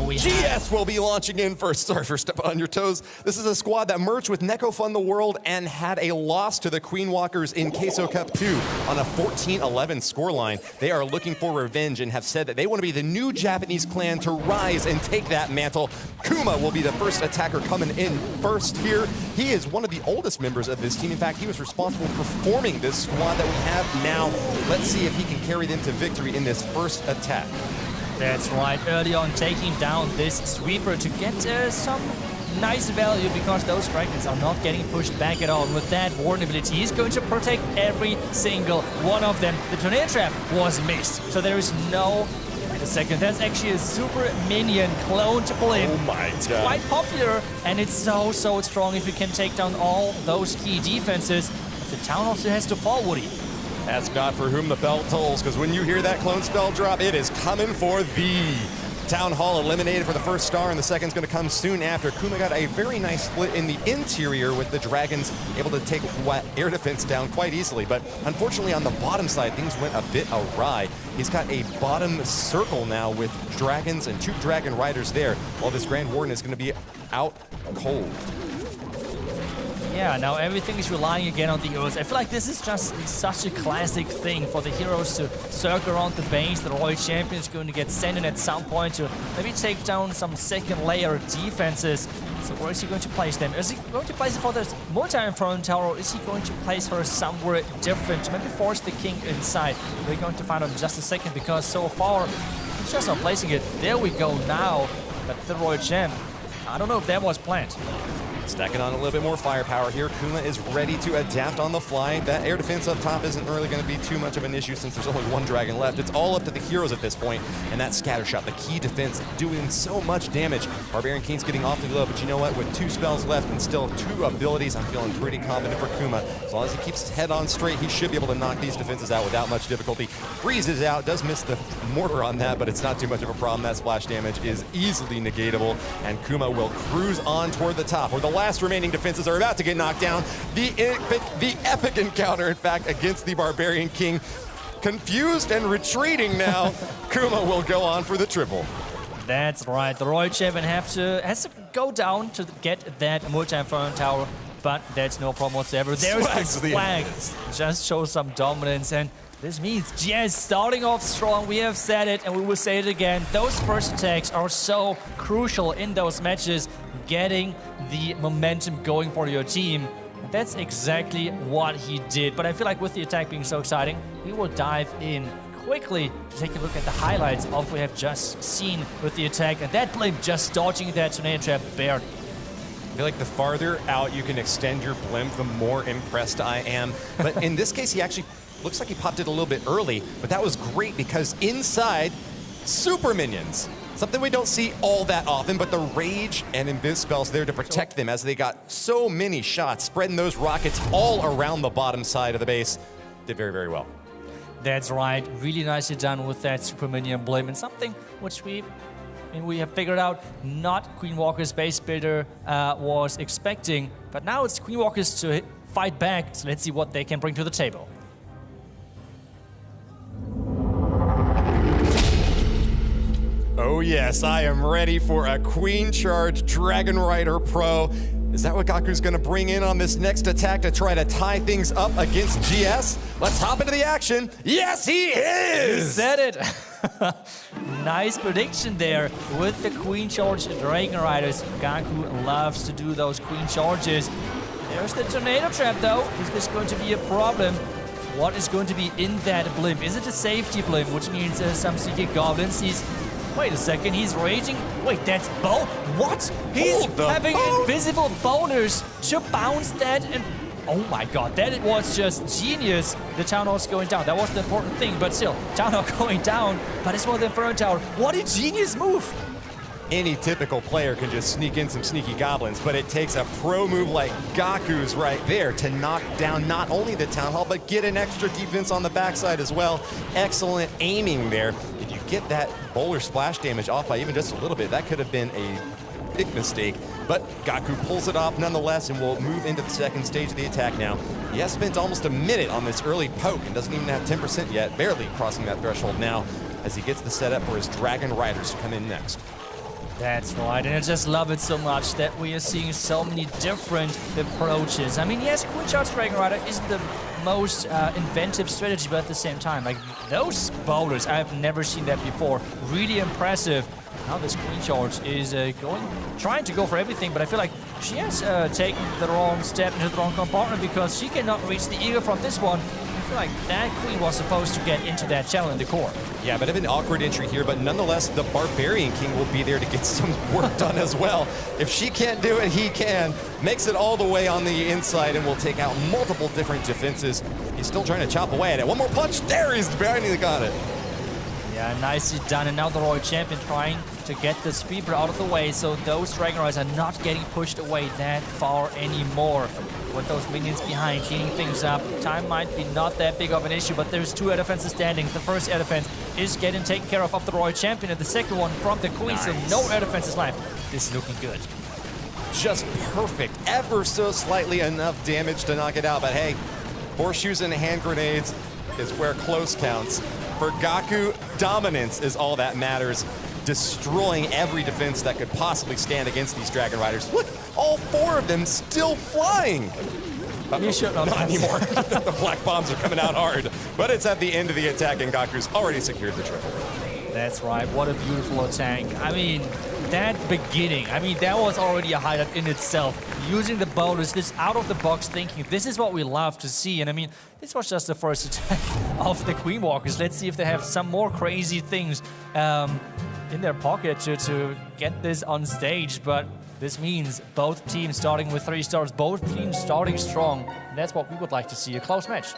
we GS will be launching in first. Sorry for stepping on your toes. This is a squad that merged with Neko Fun the World and had a loss to the Queen Walkers in CoC Cup 2 on a 14-11 scoreline. They are looking for revenge and have said that they want to be the new Japanese clan to rise and take that mantle. Kuma will be the first attacker coming in first here. He is one of the oldest members of this team. In fact, he was responsible for forming this squad that we have now. Let's see if he can carry them to victory in this first attack. That's right, early on taking down this sweeper to get some nice value because those dragons are not getting pushed back at all. With that warden ability, he's going to protect every single one of them. The tornado trap was missed, so there is no... Wait a second, that's actually a super minion clone to play. Oh my It's God. quite popular, and it's so strong if you can take down all those key defenses. The town also has to fall, Woody. That's God for whom the bell tolls, because when you hear that clone spell drop, it is coming for thee. Town Hall eliminated for the first star, and the second's going to come soon after. Kuma got a very nice split in the interior with the dragons able to take air defense down quite easily. But unfortunately, on the bottom side, things went a bit awry. He's got a bottom circle now with dragons and 2 dragon riders there, while this Grand Warden is going to be out cold. Yeah, now everything is relying again on the heroes. I feel like this is just such a classic thing for the heroes to circle around the base. The Royal Champion is going to get sent in at some point to maybe take down some second layer defenses. So where is he going to place them? Is he going to place it for the multi-inferno tower, or is he going to place her somewhere different? Maybe force the king inside. We're going to find out in just a second, because so far he's just not placing it. There we go now. But the Royal Champ, I don't know if that was planned. Stacking on a little bit more firepower here. Kuma is ready to adapt on the fly. That air defense up top isn't really going to be too much of an issue since there's only 1 dragon left. It's all up to the heroes at this point. And that scatter shot, the key defense, doing so much damage. Barbarian King's getting awfully low, but you know what? With 2 spells left and still 2 abilities, I'm feeling pretty confident for Kuma. As long as he keeps his head on straight, he should be able to knock these defenses out without much difficulty. Freezes out, does miss the mortar on that, but it's not too much of a problem. That splash damage is easily negatable, and Kuma will cruise on toward the top, where the last remaining defenses are about to get knocked down. The epic encounter, in fact, against the Barbarian King. Confused and retreating now, Kuma will go on for the triple. That's right, the Royal Champion has to go down to get that multi-inferno tower, but that's no problem whatsoever. There's the flag. Just show some dominance, and this means GS starting off strong. We have said it, and we will say it again. Those first attacks are so crucial in those matches, getting the momentum going for your team. And that's exactly what he did. But I feel like with the attack being so exciting, we will dive in quickly to take a look at the highlights of what we have just seen with the attack. And that blimp just dodging that tornado trap barely. I feel like the farther out you can extend your blimp, the more impressed I am. But in this case, he actually looks like he popped it a little bit early, but that was great because inside, super minions. Something we don't see all that often, but the Rage and Invis spells there to protect them as they got so many shots, spreading those rockets all around the bottom side of the base. Did very, very well. That's right. Really nicely done with that super minion blimp, and something which we have figured out not Queen Walker's base builder was expecting, but now it's Queen Walker's to fight back. So let's see what they can bring to the table. Oh yes, I am ready for a Queen Charge Dragon Rider Pro. Is that what Gaku's gonna bring in on this next attack to try to tie things up against GS? Let's hop into the action. Yes, he is! You said it. Nice prediction there with the Queen Charge Dragon Riders. Gaku loves to do those Queen Charges. There's the tornado trap though. Is this going to be a problem? What is going to be in that blimp? Is it a safety blimp, which means some sneaky goblins? Wait a second, he's raging. Wait, that's Bo? What? He's having invisible boners to bounce that, and oh my god, that was just genius. The Town Hall's going down. That was the important thing, but still, Town Hall going down, but it's for the Inferno Tower. What a genius move! Any typical player can just sneak in some sneaky goblins, but it takes a pro move like Gaku's right there to knock down not only the Town Hall, but get an extra defense on the backside as well. Excellent aiming there. If you get that bowler splash damage off by even just a little bit, that could have been a big mistake, but Gaku pulls it off nonetheless and will move into the second stage of the attack now. He has spent almost a minute on this early poke and doesn't even have 10% yet, barely crossing that threshold now as he gets the setup for his Dragon Riders to come in next. That's right, and I just love it so much that we are seeing so many different approaches. I mean, yes, Queen Charge Dragon Rider isn't the most inventive strategy, but at the same time, like those boulders, I've never seen that before. Really impressive. Now this Queen Charge is trying to go for everything, but I feel like she has taken the wrong step into the wrong compartment because she cannot reach the eagle from this one. I feel like that Queen was supposed to get into that channel in the core. Yeah, bit of an awkward entry here, but nonetheless, the Barbarian King will be there to get some work done as well. If she can't do it, he can. Makes it all the way on the inside and will take out multiple different defenses. He's still trying to chop away at it. One more punch. There he's barely got it. Yeah, nicely done. And now the Royal Champion trying to get the Sweeper out of the way so those Dragon Riders are not getting pushed away that far anymore. With those minions behind, cleaning things up. Time might be not that big of an issue, but there's two air defenses standing. The first air defense is getting taken care of the Royal Champion, and the second one from the Queen, nice. So no air defenses left. This is looking good. Just perfect. Ever so slightly enough damage to knock it out, but hey, horseshoes and hand grenades is where close counts. For Gaku, dominance is all that matters. Destroying every defense that could possibly stand against these Dragon Riders. Look, all four of them still flying. You should not anymore. The black bombs are coming out hard, but it's at the end of the attack, and Gaku's already secured the triple. That's right. What a beautiful attack. I mean, that beginning, that was already a highlight in itself. Using the bonus, this out-of-the-box thinking, this is what we love to see. And this was just the first attack of the Queen Walkers. Let's see if they have some more crazy things in their pocket to get this on stage. But this means both teams starting with 3 stars, both teams starting strong. And that's what we would like to see, a close match.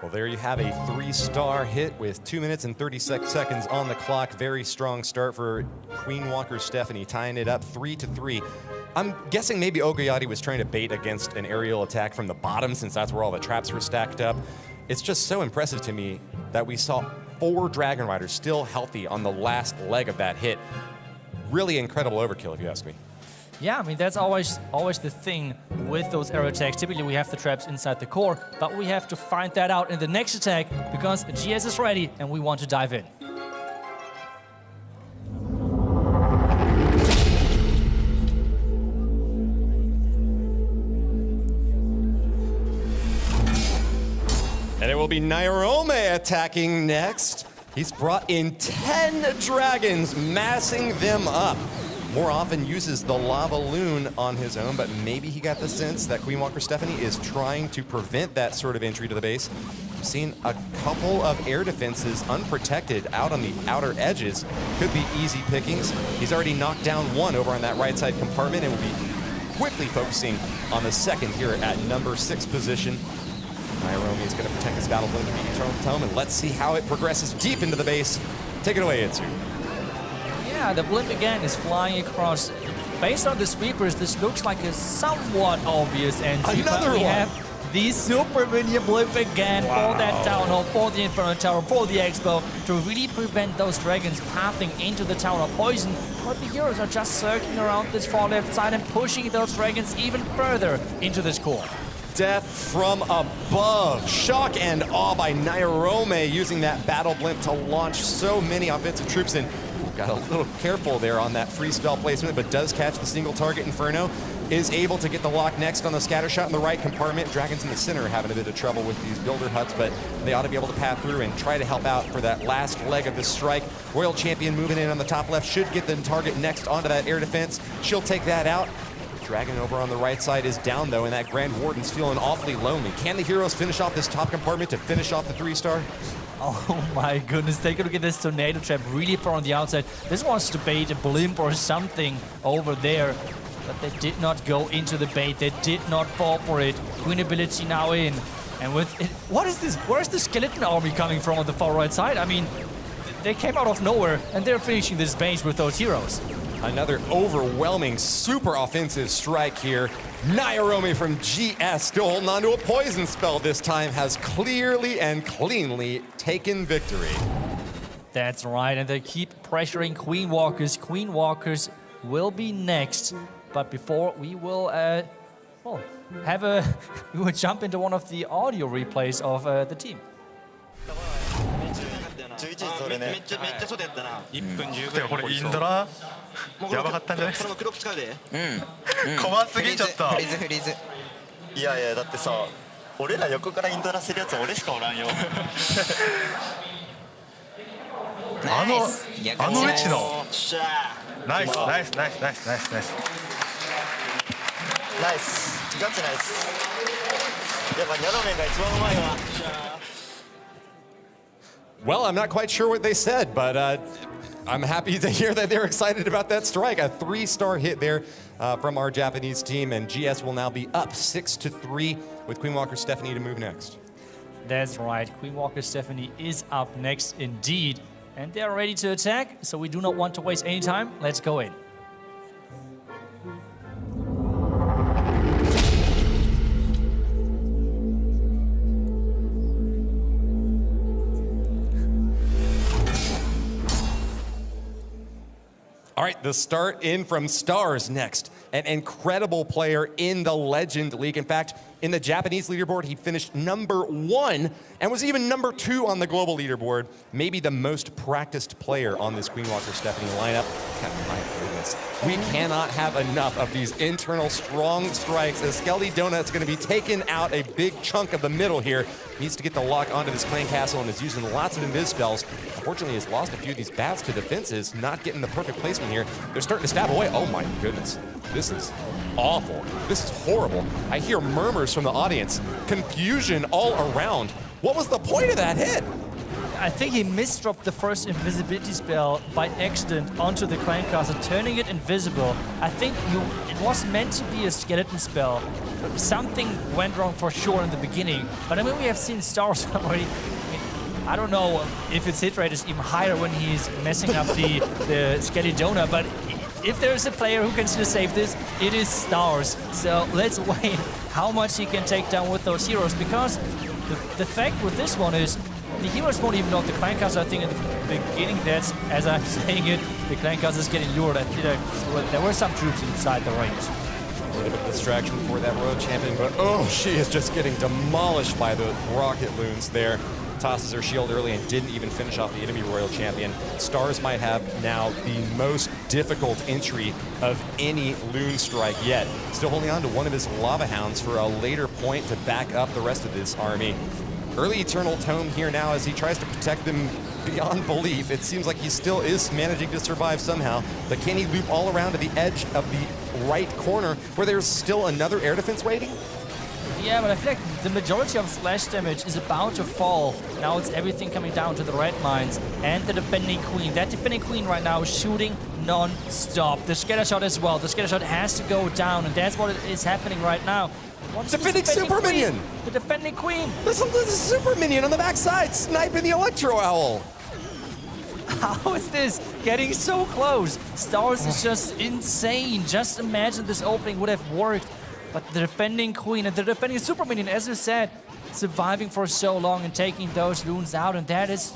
Well, there you have a 3-star hit with 2 minutes and 36 seconds on the clock. Very strong start for Queen Walker Stephanie, tying it up 3-3. I'm guessing maybe Ogoyati was trying to bait against an aerial attack from the bottom since that's where all the traps were stacked up. It's just so impressive to me that we saw 4 Dragon Riders still healthy on the last leg of that hit. Really incredible overkill, if you ask me. Yeah, that's always the thing with those air attacks. Typically, we have the traps inside the core, but we have to find that out in the next attack because GS is ready and we want to dive in. And it will be Nairome attacking next. He's brought in 10 dragons, massing them up. More often uses the Lava Loon on his own, but maybe he got the sense that Queen Walker Stephanie is trying to prevent that sort of entry to the base. I've seen a couple of air defenses unprotected out on the outer edges. Could be easy pickings. He's already knocked down one over on that right side compartment and will be quickly focusing on the second here at number 6 position. Nairome is going to protect his battle blade to the Eternal Tome, and let's see how it progresses deep into the base. Take it away, Itsu. Yeah, the blimp again is flying across. Based on the sweepers, this looks like a somewhat obvious entry. Another but we one. have the super minion blimp again for that town hall, for the Inferno Tower, for the Expo, to really prevent those dragons pathing into the Tower of Poison. But the heroes are just circling around this far left side and pushing those dragons even further into this core. Death from above. Shock and awe by Nairome using that battle blimp to launch so many offensive troops in. Got a little careful there on that free spell placement, but does catch the single target Inferno. Is able to get the lock next on the scatter shot in the right compartment. Dragons in the center are having a bit of trouble with these builder huts, but they ought to be able to path through and try to help out for that last leg of the strike. Royal Champion moving in on the top left should get the target next onto that air defense. She'll take that out. Dragon over on the right side is down though, and that Grand Warden's feeling awfully lonely. Can the heroes finish off this top compartment to finish off the 3-star? Oh my goodness, take a look at this tornado trap really far on the outside. This wants to bait a blimp or something over there, but they did not go into the bait. They did not fall for it. Queen ability now in. And with it, what is this? Where is the skeleton army coming from on the far right side? They came out of nowhere and they're finishing this base with those heroes. Another overwhelming, super offensive strike here. Nairome from GS still holding on to a poison spell this time, has clearly and cleanly taken victory. That's right, and they keep pressuring Queen Walkers. Queen Walkers will be next, but before we will, we will jump into one of the audio replays of the team. 11時それねめっちゃそうだったな1分10ぐらいこれインドラやばかったんじゃないですか。怖すぎちゃった。フリーズフリーズ。いやいやだってさ、俺ら横からイントらせるやつ俺しかおらんよ。あの位置のナイス。ナイスガチナイス。やっぱニャロメンが一番うまいわ。Well, I'm not quite sure what they said, but I'm happy to hear that they're excited about that strike. A 3-star hit there from our Japanese team, and GS will now be up 6-3 with Queen Walker Stephanie to move next. That's right. Queen Walker Stephanie is up next indeed. And they're ready to attack, so we do not want to waste any time. Let's go in. All right, the start in from Stars next. An incredible player in the Legend League. In fact, in the Japanese leaderboard, he finished #1 and was even #2 on the global leaderboard. Maybe the most practiced player on this Queen Walker Stephanie lineup. My goodness. We cannot have enough of these internal strong strikes as Skelly Donut's going to be taking out a big chunk of the middle here. Needs to get the lock onto this clan castle and is using lots of invis spells. Unfortunately, has lost a few of these bats to defenses, not getting the perfect placement here. They're starting to stab away. Oh my goodness. This is awful. This is horrible. I hear murmurs from the audience. Confusion all around. What was the point of that hit? I think he misdropped the first invisibility spell by accident onto the clan castle, turning it invisible. I think it was meant to be a skeleton spell. Something went wrong for sure in the beginning. But I mean, we have seen Stars already. I don't know if his hit rate is even higher when he's messing up the Skelly Donut, but if there's a player who can still save this, it is Stars. So let's wait how much he can take down with those heroes, because the fact with this one is the heroes won't even know the clan castle. I think in the beginning, that's, as I'm saying it, the clan castle is getting lured. I feel like there were some troops inside the range. A little bit of distraction for that Royal Champion, but oh, she is just getting demolished by the rocket loons there. Tosses her shield early and didn't even finish off the enemy Royal Champion. Stars might have now the most difficult entry of any Loon Strike yet. Still holding on to one of his Lava Hounds for a later point to back up the rest of this army. Early Eternal Tome here now as he tries to protect them beyond belief. It seems like he still is managing to survive somehow. But can he loop all around to the edge of the right corner where there's still another air defense waiting? Yeah, but I feel like the majority of slash damage is about to fall. Now it's everything coming down to the red mines and the defending queen. That defending queen right now is shooting non-stop. The scatter shot as well. The scatter shot has to go down, and that's what is happening right now. Defending super minion! The defending queen! There's a super minion on the backside, sniping the Electro Owl! How is this getting so close? Stars is just insane. Just imagine this opening would have worked. But the defending queen and the defending super minion, as you said, surviving for so long and taking those loons out, and that is,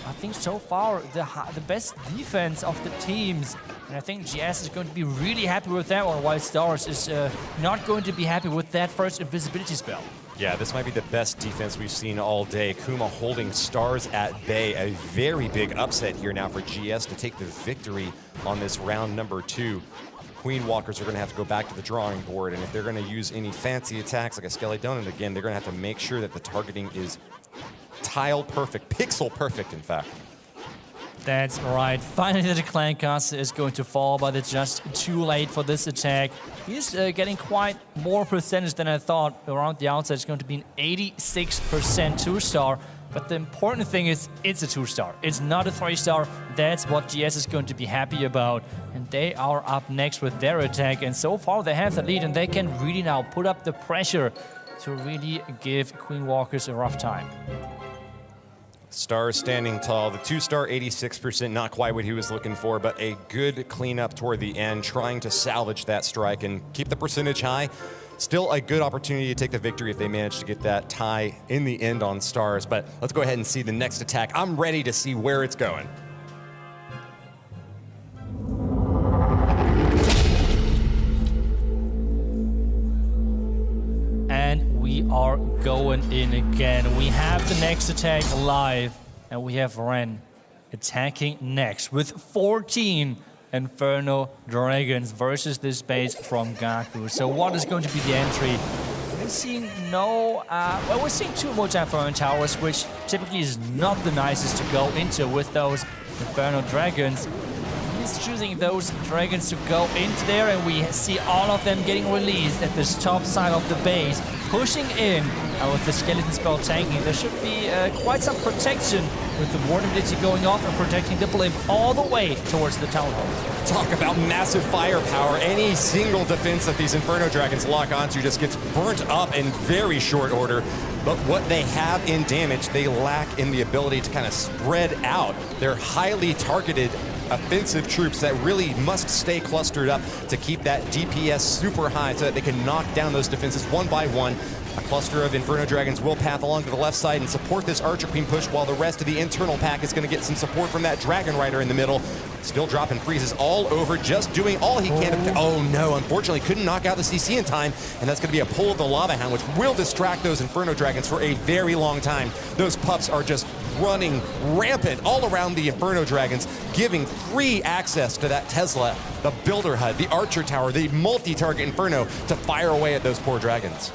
I think, so far the best defense of the teams. And I think GS is going to be really happy with that one, while Stars is not going to be happy with that first invisibility spell. Yeah, this might be the best defense we've seen all day. Kuma holding Stars at bay. A very big upset here now for GS to take the victory on this round number 2. Queen Walkers are going to have to go back to the drawing board, and if they're going to use any fancy attacks like a Skelly Donut again, they're going to have to make sure that the targeting is tile perfect, pixel perfect, in fact. That's right. Finally, the clan castle is going to fall, but it's just too late for this attack. He's getting quite more percentage than I thought. Around the outside, it's going to be an 86% 2-star. But the important thing is, it's a 2-star. It's not a 3-star. That's what GS is going to be happy about. And they are up next with their attack. And so far, they have the lead, and they can really now put up the pressure to really give Queen Walkers a rough time. Stars standing tall. The 2-star, 86%, not quite what he was looking for, but a good cleanup toward the end, trying to salvage that strike and keep the percentage high. Still a good opportunity to take the victory if they manage to get that tie in the end on Stars. But let's go ahead and see the next attack. I'm ready to see where it's going. And we are going in again. We have the next attack live, and we have Ren attacking next with 14 Inferno Dragons versus this base from Gaku. So what is going to be the entry? We're seeing we're seeing 2 Mojang Inferno Towers, which typically is not the nicest to go into with those Inferno Dragons. He's choosing those dragons to go into there, and we see all of them getting released at this top side of the base, pushing in with the skeleton spell tanking. There should be quite some protection with the vulnerability going off and protecting the blimp all the way towards the town hall. Talk about massive firepower. Any single defense that these Inferno Dragons lock onto just gets burnt up in very short order. But what they have in damage, they lack in the ability to kind of spread out. They're highly targeted offensive troops that really must stay clustered up to keep that DPS super high so that they can knock down those defenses one by one. A cluster of Inferno Dragons will path along to the left side and support this Archer Queen push, while the rest of the internal pack is going to get some support from that Dragon Rider in the middle. Still dropping freezes all over, just doing all he can. Oh no, unfortunately couldn't knock out the CC in time, and that's going to be a pull of the Lava Hound, which will distract those Inferno Dragons for a very long time. Those pups are just running rampant all around the Inferno Dragons, giving free access to that Tesla, the Builder HUD, the Archer Tower, the multi-target Inferno to fire away at those poor dragons.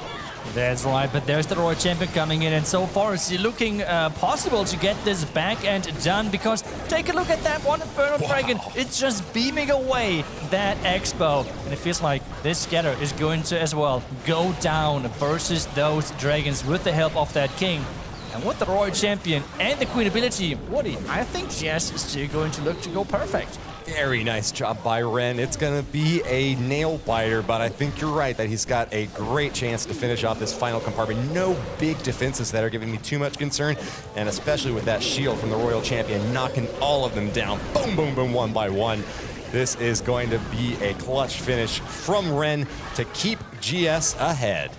That's right, but there's the Royal Champion coming in, and so far it's looking possible to get this back and done, because take a look at that one Inferno Dragon. It's just beaming away that Expo, and it feels like this scatter is going to as well go down versus those dragons with the help of that King. And with the Royal Champion and the Queen ability, Woody, I think GS is still going to look to go perfect. Very nice job by Ren. It's going to be a nail biter, but I think you're right that he's got a great chance to finish off this final compartment. No big defenses that are giving me too much concern, and especially with that shield from the Royal Champion knocking all of them down. Boom, boom, boom, one by one. This is going to be a clutch finish from Ren to keep GS ahead.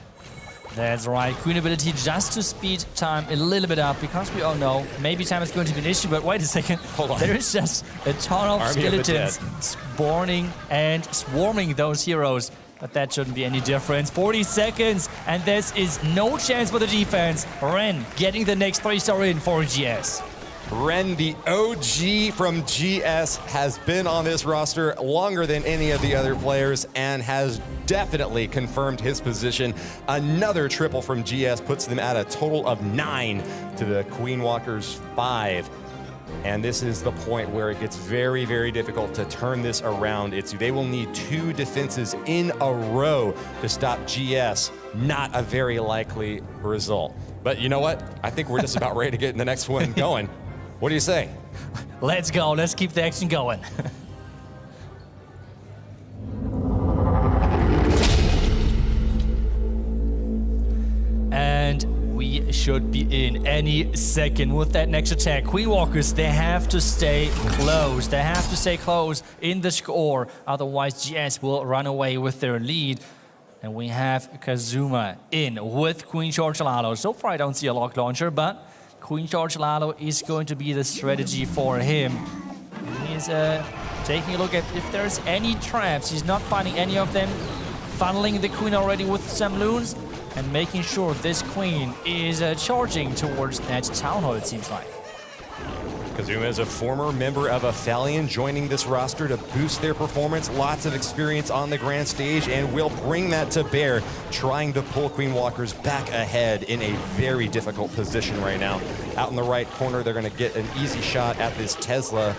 That's right, Queen ability just to speed time a little bit up, because we all know maybe time is going to be an issue, but wait a second. Hold on. There is just a ton of skeletons spawning and swarming those heroes, but that shouldn't be any difference. 40 seconds, and this is no chance for the defense. Ren getting the next 3-star in for GS. Ren, the OG from GS, has been on this roster longer than any of the other players and has definitely confirmed his position. Another triple from GS puts them at a total of 9 to the Queen Walkers 5. And this is the point where it gets very, very difficult to turn this around. They will need 2 defenses in a row to stop GS. Not a very likely result. But you know what? I think we're just about ready to get in the next one going. What do you say? Let's go. Let's keep the action going. And we should be in any second with that next attack. Queen Walkers, they have to stay close. They have to stay close in the score. Otherwise, GS will run away with their lead. And we have Kazuma in with Queen Charge Lalo. So far, I don't see a lock launcher, but Queen Charge Lalo is going to be the strategy for him. He's taking a look at if there's any traps. He's not finding any of them. Funneling the Queen already with some loons and making sure this Queen is charging towards that Town Hall, it seems like. Kazuma is a former member of Aphelion, joining this roster to boost their performance. Lots of experience on the grand stage, and will bring that to bear, trying to pull Queen Walkers back ahead in a very difficult position right now. Out in the right corner, they're going to get an easy shot at this Tesla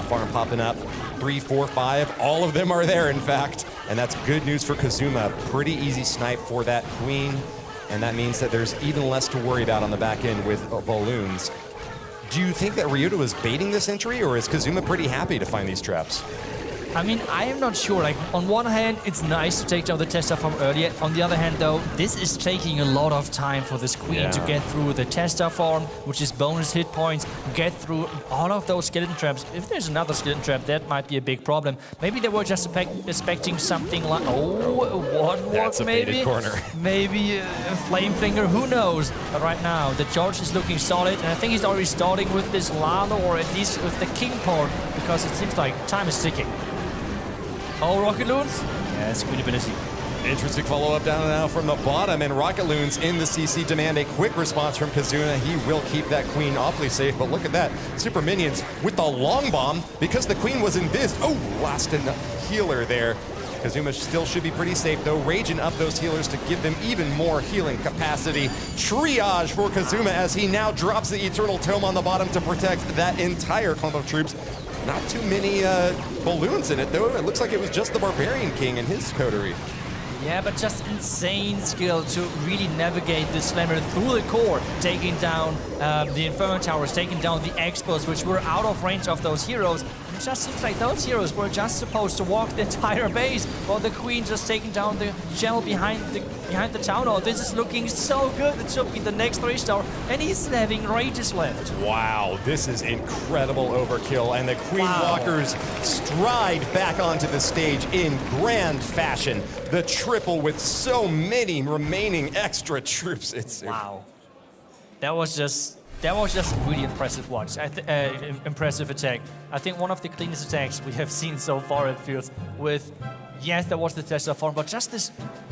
farm popping up. 3, 4, 5, all of them are there, in fact. And that's good news for Kazuma. Pretty easy snipe for that Queen, and that means that there's even less to worry about on the back end with balloons. Do you think that Ryuta was baiting this entry, or is Kazuma pretty happy to find these traps? I mean, I am not sure. Like, on one hand, it's nice to take down the tester farm earlier. On the other hand, though, this is taking a lot of time for this Queen to get through the tester farm, which is bonus hit points, get through all of those skeleton traps. If there's another skeleton trap, that might be a big problem. Maybe they were just expecting something like, That's a baited corner. Maybe a flame finger, who knows? But right now, the charge is looking solid, and I think he's already starting with this Lalo, or at least with the King port, because it seems like time is ticking. Oh, rocket loons? Yes, Queen ability. Interesting follow-up down now from the bottom, and Rocket Loons in the CC demand a quick response from Kazuna. He will keep that queen awfully safe, but look at that. Super Minions with the long bomb because the queen was invised. Oh, last in healer there. Kazuma still should be pretty safe, though, raging up those healers to give them even more healing capacity. Triage for Kazuma as he now drops the Eternal Tome on the bottom to protect that entire clump of troops. Not too many balloons in it, though. It looks like it was just the Barbarian King and his coterie. Yeah, but just insane skill to really navigate this slammer through the core, taking down the Inferno Towers, taking down the Expos, which were out of range of those heroes. It just seems like those heroes were just supposed to walk the entire base, while the Queen just taking down the shell behind the Town Hall. This is looking so good. It should be the next 3-star, and he's having rages left. Wow, this is incredible overkill, and the Queen Walkers stride back onto the stage in grand fashion. The triple with so many remaining extra troops. It's wow. That was just really impressive watch. Impressive attack. I think one of the cleanest attacks we have seen so far, it feels, with, yes, there was the Tesla form, but just this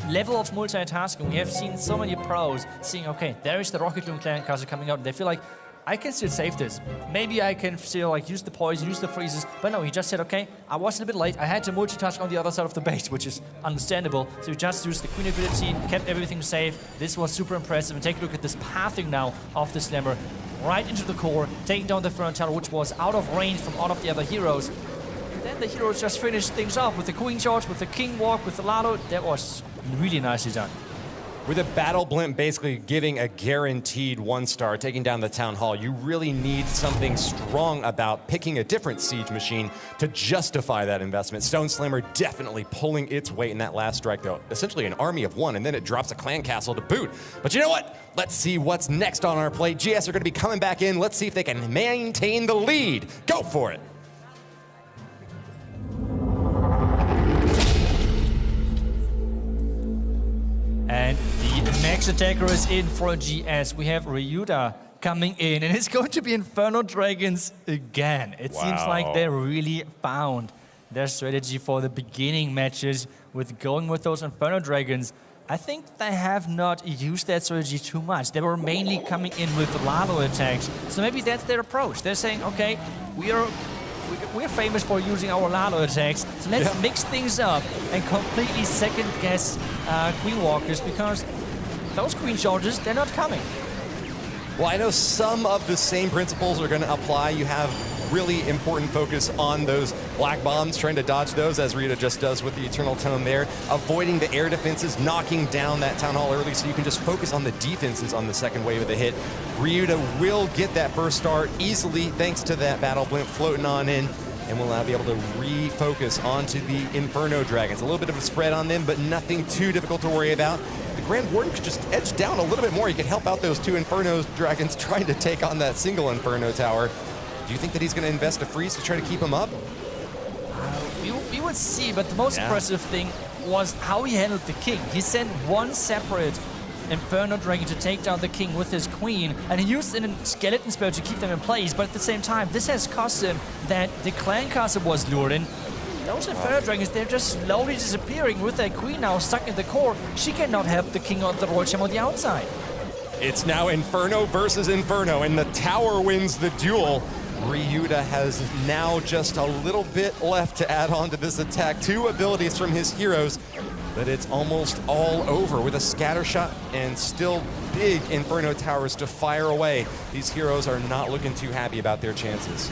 level of multitasking. We have seen so many pros seeing, okay, there is the Rocket Loon Clan Castle coming out, and they feel like, I can still save this. Maybe I can still like use the poison, use the freezes, but no, he just said, okay, I was a bit late. I had to multitask on the other side of the base, which is understandable. So he just used the Queen ability, kept everything safe. This was super impressive. And take a look at this pathing now of the Slammer right into the core, taking down the Inferno Tower, which was out of range from all of the other heroes. And then the heroes just finished things off with the Queen Charge, with the King Walk, with the Lalo. That was really nicely done. With a battle blimp basically giving a guaranteed 1-star, taking down the Town Hall, you really need something strong about picking a different siege machine to justify that investment. Stone Slammer definitely pulling its weight in that last strike, though. Essentially an army of one, and then it drops a clan castle to boot. But you know what? Let's see what's next on our plate. GS are going to be coming back in. Let's see if they can maintain the lead. Go for it. And the max attacker is in for GS. We have Ryuda coming in, and it's going to be Inferno Dragons again. It seems like they really found their strategy for the beginning matches with going with those Inferno Dragons. I think they have not used that strategy too much. They were mainly coming in with Lalo attacks, so maybe that's their approach. They're saying, okay, we're famous for using our Lalo attacks, so let's mix things up and completely second-guess Queen Walkers, because those Queen Charges, they're not coming. Well, I know some of the same principles are going to apply. You have really important focus on those black bombs, trying to dodge those, as Rita just does with the Eternal Tome there, avoiding the air defenses, knocking down that Town Hall early so you can just focus on the defenses on the second wave of the hit. Ryuda will get that first star easily thanks to that battle blimp floating on in, and will now be able to refocus onto the Inferno Dragons. A little bit of a spread on them, but nothing too difficult to worry about. The Grand Warden could just edge down a little bit more. He could help out those two Inferno Dragons trying to take on that single Inferno Tower. Do you think that he's going to invest a freeze to try to keep him up? We would see, but the most impressive thing was how he handled the King. He sent one separate Inferno Dragon to take down the King with his Queen, and he used a skeleton spell to keep them in place, but at the same time, this has cost him that the Clan Castle was lured in. Those Inferno Dragons, they're just slowly disappearing with their Queen now stuck in the core. She cannot help the King of the Royal Gem on the outside. It's now Inferno versus Inferno, and the tower wins the duel. Ryuda has now just a little bit left to add on to this attack. Two abilities from his heroes, but it's almost all over with a scatter shot and still big Inferno Towers to fire away. These heroes are not looking too happy about their chances.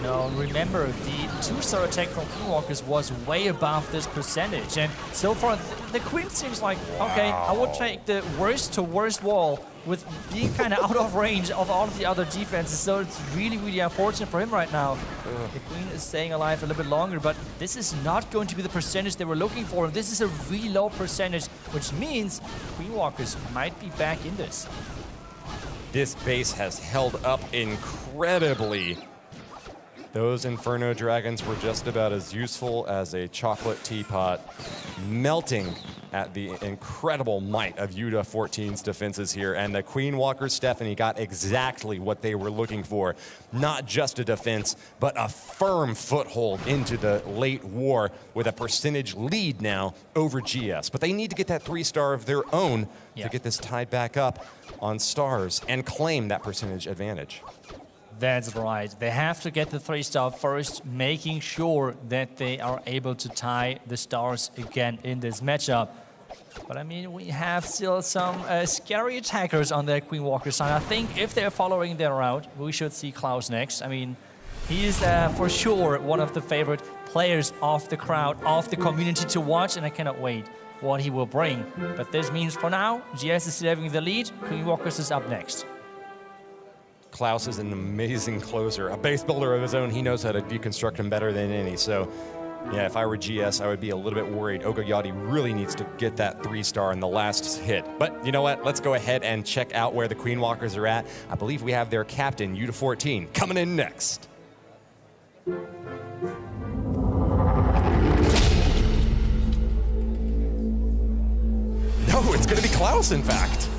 No, remember, the 2-star attack from Queen Walkers was way above this percentage, and so far the Queen seems like, okay, I would take the worst to worst wall with being kind of out of range of all of the other defenses, so it's really, really unfortunate for him right now. The Queen is staying alive a little bit longer, but this is not going to be the percentage they were looking for, and this is a really low percentage, which means Queen Walkers might be back in this. This base has held up incredibly. Those Inferno Dragons were just about as useful as a chocolate teapot, melting at the incredible might of Yuta 14's defenses here. And the Queen Walker Stephanie got exactly what they were looking for. Not just a defense, but a firm foothold into the late war with a percentage lead now over GS. But they need to get that 3-star of their own to get this tied back up on stars and claim that percentage advantage. That's right. They have to get the 3-star first, making sure that they are able to tie the stars again in this matchup. But I mean, we have still some scary attackers on the Queen Walker side. I think if they're following their route, we should see Klaus next. I mean, he is for sure one of the favorite players of the crowd, of the community to watch, and I cannot wait what he will bring. But this means for now, GS is still having the lead. Queen Walkers is up next. Klaus is an amazing closer, a base builder of his own. He knows how to deconstruct him better than any. So, yeah, if I were GS, I would be a little bit worried. Ogoyati really needs to get that 3-star in the last hit. But you know what? Let's go ahead and check out where the Queen Walkers are at. I believe we have their captain, Yuta 14, coming in next. No, it's going to be Klaus, in fact.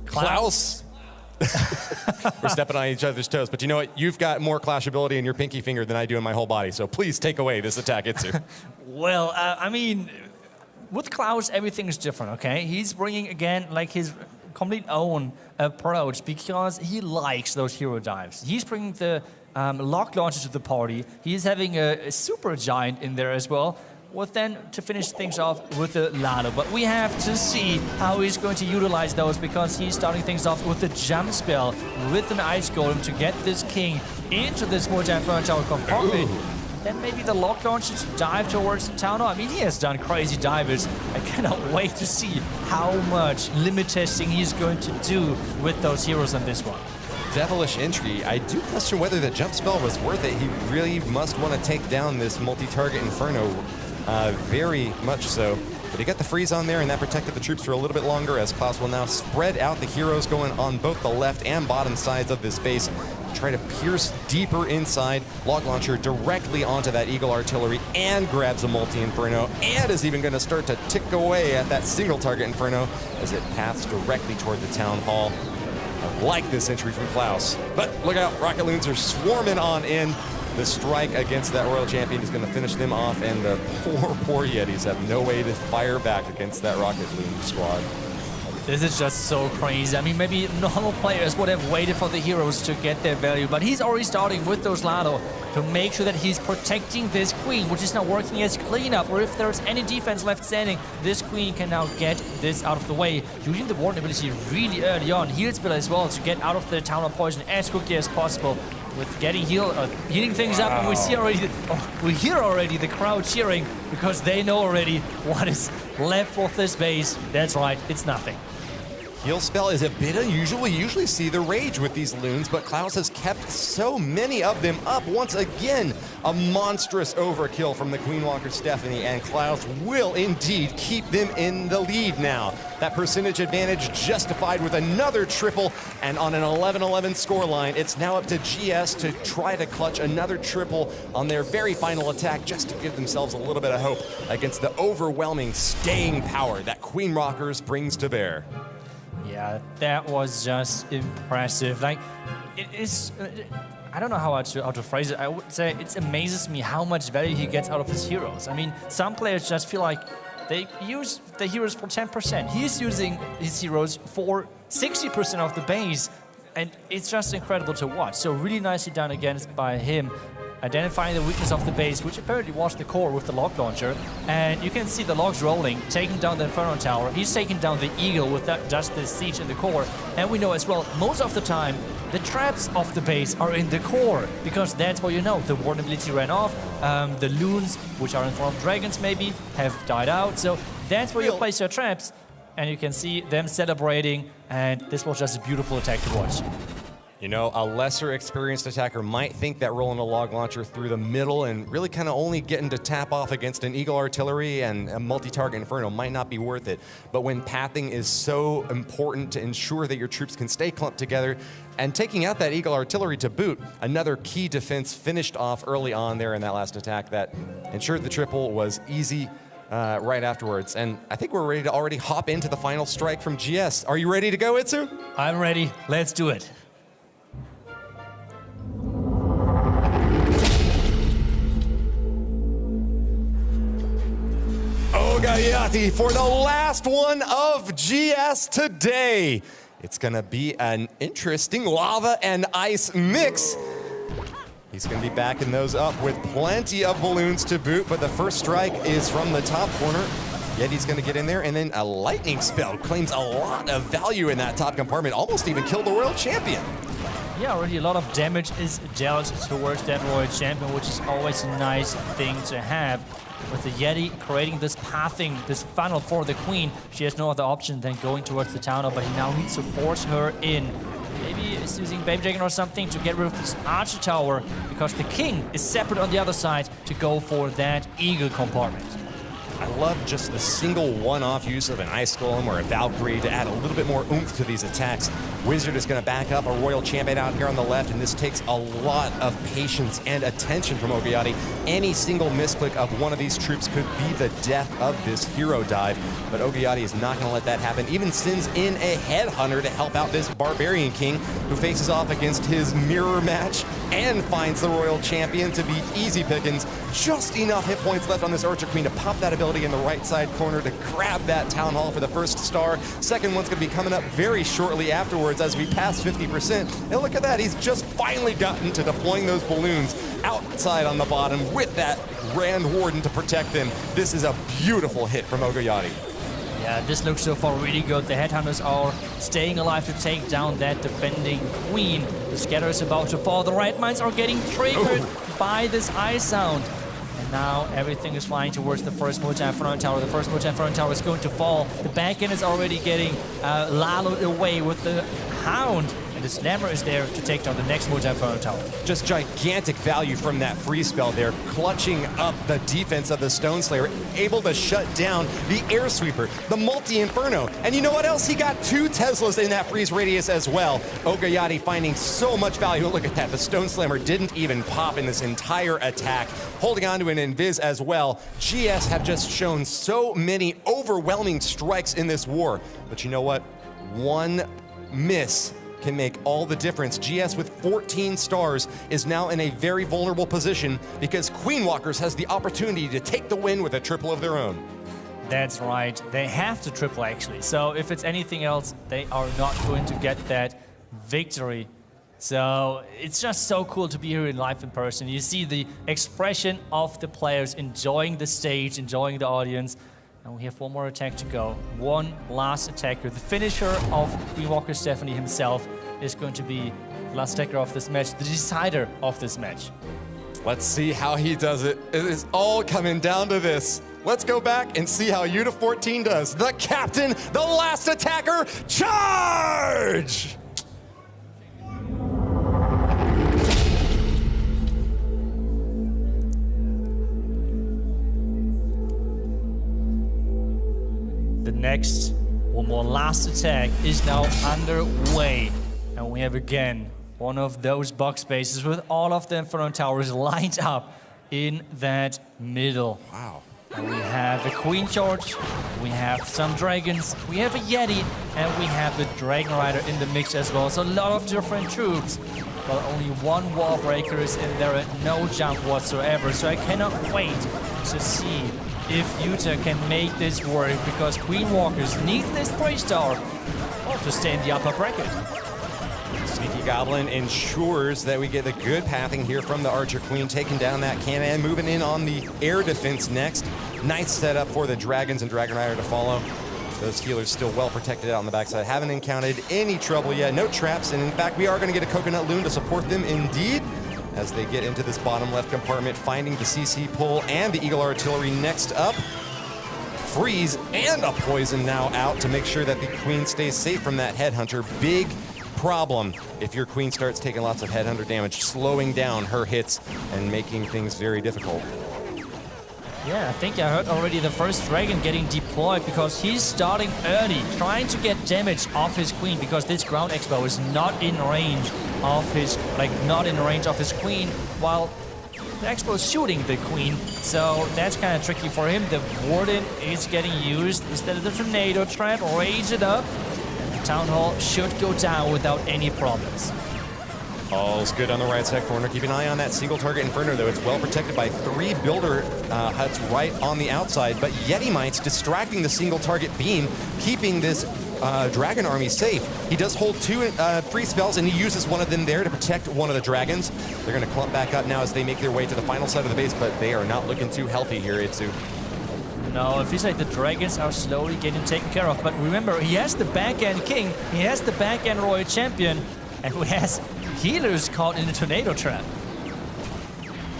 Klaus. We're stepping on each other's toes, but you know what? You've got more clash ability in your pinky finger than I do in my whole body, so please take away this attack, Itsu. Well, I mean, with Klaus, everything is different, okay? He's bringing, again, like his complete own approach because he likes those hero dives. He's bringing the lock launcher to the party. He's having a super giant in there as well. Well, then to finish things off with the Lalo. But we have to see how he's going to utilize those because he's starting things off with the jump spell with an Ice Golem to get this king into this multi-inferno tower compartment. Then maybe the lock launcher to dive towards the town hall. I mean, he has done crazy divers. I cannot wait to see how much limit testing he's going to do with those heroes on this one. Devilish entry. I do question whether the jump spell was worth it. He really must want to take down this multi-target Inferno. Very much so. But he got the freeze on there, and that protected the troops for a little bit longer as Klaus will now spread out the heroes going on both the left and bottom sides of this base. Try to pierce deeper inside. Log launcher directly onto that Eagle artillery and grabs a multi-inferno and is even going to start to tick away at that single target Inferno as it paths directly toward the town hall. I like this entry from Klaus. But look out, Rocket Loons are swarming on in. The strike against that Royal Champion is going to finish them off, and the poor Yetis have no way to fire back against that Rocket Loon squad. This is just so crazy. I mean, maybe normal players would have waited for the heroes to get their value, but he's already starting with those Lado to make sure that he's protecting this Queen, which is now working as cleanup, or if there's any defense left standing, this Queen can now get this out of the way, using the Warden ability really early on, heal spell as well, to get out of the Town of Poison as quickly as possible. With getting healing things up, and we hear already the crowd cheering because they know already what is left of this base. That's right, it's nothing. Heal spell is a bit unusual. We usually see the rage with these loons, but Klaus has kept so many of them up. Once again, a monstrous overkill from the Queen Walker Stephanie, and Klaus will indeed keep them in the lead now. That percentage advantage justified with another triple, and on an 11-11 scoreline, it's now up to GS to try to clutch another triple on their very final attack just to give themselves a little bit of hope against the overwhelming staying power that Queen Rockers brings to bear. Yeah, that was just impressive. Like, it is, I don't know how to phrase it. I would say it amazes me how much value he gets out of his heroes. I mean, some players just feel like they use the heroes for 10%. He's using his heroes for 60% of the base, and it's just incredible to watch. So really nicely done again by him, identifying the weakness of the base, which apparently was the core with the log launcher. And you can see the logs rolling, taking down the Inferno Tower. He's taking down the Eagle with just the siege in the core. And we know as well, most of the time, the traps of the base are in the core, because that's what you know. The Warden ability ran off, the loons, which are in form of dragons maybe, have died out. So that's where you place your traps, and you can see them celebrating, and this was just a beautiful attack to watch. You know, a lesser experienced attacker might think that rolling a log launcher through the middle and really kind of only getting to tap off against an Eagle Artillery and a multi-target Inferno might not be worth it. But when pathing is so important to ensure that your troops can stay clumped together, and taking out that Eagle Artillery to boot, another key defense finished off early on there in that last attack that ensured the triple was easy right afterwards. And I think we're ready to already hop into the final strike from GS. Are you ready to go, Itsu? I'm ready. Let's do it. Ogayati for the last one of GS today. It's gonna be an interesting lava and ice mix. He's gonna be backing those up with plenty of balloons to boot, but the first strike is from the top corner. Yeti's gonna get in there, and then a lightning spell claims a lot of value in that top compartment, almost even killed the world champion. Yeah, already a lot of damage is dealt towards that Royal Champion, which is always a nice thing to have. With the Yeti creating this pathing, this funnel for the Queen, she has no other option than going towards the tower, but he now needs to force her in. Maybe he's using Baby Dragon or something to get rid of this Archer Tower, because the King is separate on the other side to go for that Eagle compartment. I love just the single one-off use of an Ice Golem or a Valkyrie to add a little bit more oomph to these attacks. Wizard is going to back up a Royal Champion out here on the left, and this takes a lot of patience and attention from Ogayati. Any single misclick of one of these troops could be the death of this hero dive, but Ogayati is not going to let that happen. Even sends in a Headhunter to help out this Barbarian King, who faces off against his mirror match and finds the Royal Champion to be easy pickings. Just enough hit points left on this Archer Queen to pop that ability in the right side corner to grab that Town Hall for the first star. Second one's going to be coming up very shortly afterwards as we pass 50%. And look at that, he's just finally gotten to deploying those balloons outside on the bottom with that Grand Warden to protect them. This is a beautiful hit from Ogayati. Yeah, this looks so far really good. The Headhunters are staying alive to take down that defending Queen. The Scatter is about to fall. The Riot Mines are getting triggered by this Ice Sound. And now everything is flying towards the first multi-Inferno Tower. The first multi-Inferno Tower is going to fall. The back end is already getting lallowed away with the Hound. And the Slammer is there to take down the next multi-Inferno Tower. Just gigantic value from that free spell there, clutching up the defense of the Stone Slayer, able to shut down the Air Sweeper, the multi-Inferno. And you know what else? He got 2 Teslas in that freeze radius as well. Ogayati finding so much value. Look at that, the Stone Slammer didn't even pop in this entire attack, holding on to an Invis as well. GS have just shown so many overwhelming strikes in this war. But you know what? One miss can make all the difference. GS with 14 stars is now in a very vulnerable position because Queen Walkers has the opportunity to take the win with a triple of their own. That's right. They have to triple, actually. So if it's anything else, they are not going to get that victory. So it's just so cool to be here in live in person. You see the expression of the players enjoying the stage, enjoying the audience. And we have one more attack to go. One last attacker. The finisher of Queen Walker Stephanie himself is going to be the last attacker of this match, the decider of this match. Let's see how he does it. It is all coming down to this. Let's go back and see how Yuta 14 does. The captain, the last attacker, charge! The next, one more last attack is now underway. And we have again one of those box spaces with all of the Inferno Towers lined up in that middle. Wow. And we have the Queen Charge, we have some dragons, we have a Yeti, and we have the Dragon Rider in the mix as well. So a lot of different troops, but only one wall breaker is in there and no jump whatsoever. So I cannot wait to see if Yuta can make this work, because Queen Walkers need this 3-star to stay in the upper bracket. Sneaky Goblin ensures that we get the good pathing here from the Archer Queen, taking down that cannon, moving in on the air defense next. Nice setup for the Dragons and Dragon Rider to follow. Those healers still well protected out on the backside. Haven't encountered any trouble yet, no traps, and in fact we are going to get a Coconut Loon to support them indeed, as they get into this bottom left compartment, finding the CC pull and the Eagle Artillery next up. Freeze and a poison now out to make sure that the Queen stays safe from that Headhunter. Big problem if your queen starts taking lots of headhunter damage, slowing down her hits and making things very difficult. Yeah, I think I heard already the first dragon getting deployed because he's starting early, trying to get damage off his queen because this ground expo is not in range of his, not in range of his queen, while the expo is shooting the queen. So that's kind of tricky for him. The warden is getting used instead of the tornado trap. Raise it up. And the town hall should go down without any problems. All's good on the right side corner. Keep an eye on that single target Inferno, though. It's well protected by 3 builder huts right on the outside, but Yeti Mites distracting the single target beam, keeping this dragon army safe. He does hold 2 free spells, and he uses one of them there to protect one of the dragons. They're going to clump back up now as they make their way to the final side of the base, but they are not looking too healthy here, Itsu. No, it feels like the dragons are slowly getting taken care of, but remember, he has the back-end king, he has the back-end royal champion, and who has healers caught in the tornado trap.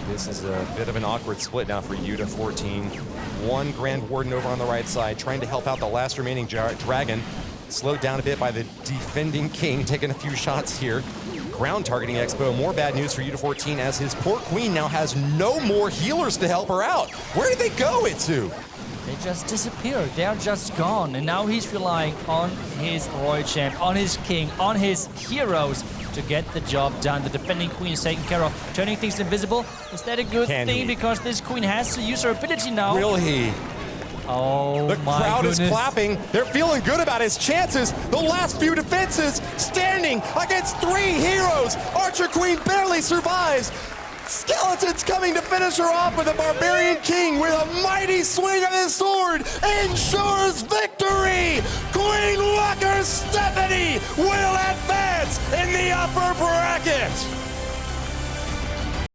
This is a bit of an awkward split now for U-14. 1 Grand Warden over on the right side, trying to help out the last remaining dragon. Slowed down a bit by the defending king, taking a few shots here. Ground targeting Expo. More bad news for U-14 as his poor queen now has no more healers to help her out. Where did they go, Itsu? They just disappeared. They are just gone. And now he's relying on his royal champ, on his king, on his heroes to get the job done. The defending queen is taken care of. Turning things invisible. Is that a good thing? Because this queen has to use her ability now. Will he? Oh, the crowd is clapping. They're feeling good about his chances. The last few defenses standing against 3 heroes. Archer Queen barely survives. Skeleton's coming to finish her off with a Barbarian King with a mighty swing of his sword. Ensures victory. Queen Walker Stephanie will advance in the upper bracket.